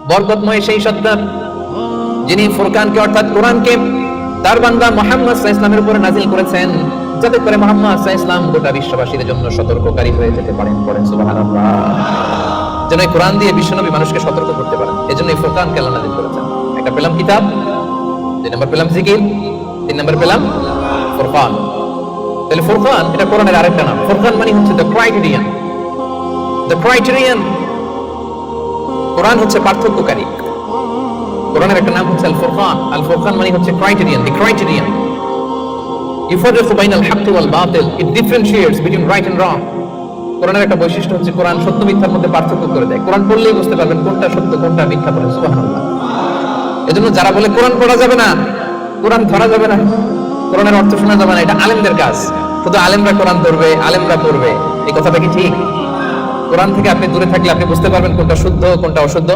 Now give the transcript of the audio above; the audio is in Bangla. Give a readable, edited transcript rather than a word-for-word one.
বরকতময় সেই সত্তা যিনি ফুরকানকে অর্থাৎ কোরআনকে তার বান্দা মুহাম্মদ সাল্লাল্লাহু আলাইহি ওয়াসাল্লামের উপরে নাযিল করেছেন, যাতে করে মুহাম্মদ সাল্লাল্লাহু আলাইহি ওয়াসাল্লাম গোটা বিশ্ববাসীর জন্য সতর্ককারী হয়ে যেতে পারেন। পড়েন সুবহানাল্লাহ। যেন এই কোরআন দিয়ে বিশ্বনবী মানুষকে সতর্ক করতে পারেন, এজন্য এই ফুরকানকে আল্লাহ নাযিল করেছেন। একটা পেলাম কিতাব, 2 নম্বর পেলাম জিকির, 3 নম্বর পেলাম ফুরকান। তাহলে ফুরকান এটা কোরআনের আরেকটা নাম। ফুরকান মানে হচ্ছে দ্য ক্রাইটেরিয়ান। দ্য ক্রাইটেরিয়ান, কোরআন হচ্ছে পার্থক্যকারী। কোরআনের একটা নাম হচ্ছে আল ফুরকান। আল ফুরকান মানে হচ্ছে ক্রাইটেরিয়ান, দি ক্রাইটেরিয়ান। ইউফারিকু বাইনাল হাক্কি ওয়াল বাতিল, it differentiates between right and wrong. কোরআনের একটা বৈশিষ্ট্য হচ্ছে কোরআন সত্য মিথ্যার মধ্যে পার্থক্য করে দেয়। কোরআন পড়লেই বুঝতে পারবেন কোনটা সত্য কোনটা মিথ্যা। পড়েন সুবহানাল্লাহ। এজন্য যারা বলে কোরআন পড়া যাবে না, কোরআন ধরা যাবে না, কোরআনের অর্থ শোনা যাবে না, এটা আলেমদের কাজ। শুধু আলেমরা কোরআন ধরবে, আলেমরা পড়বে, এই কথাটা কি ঠিক? কোরআন থেকে আপনি দূরে থাকলে আপনি বুঝতে পারবেন কোনটা শুদ্ধ কোনটা অশুদ্ধ।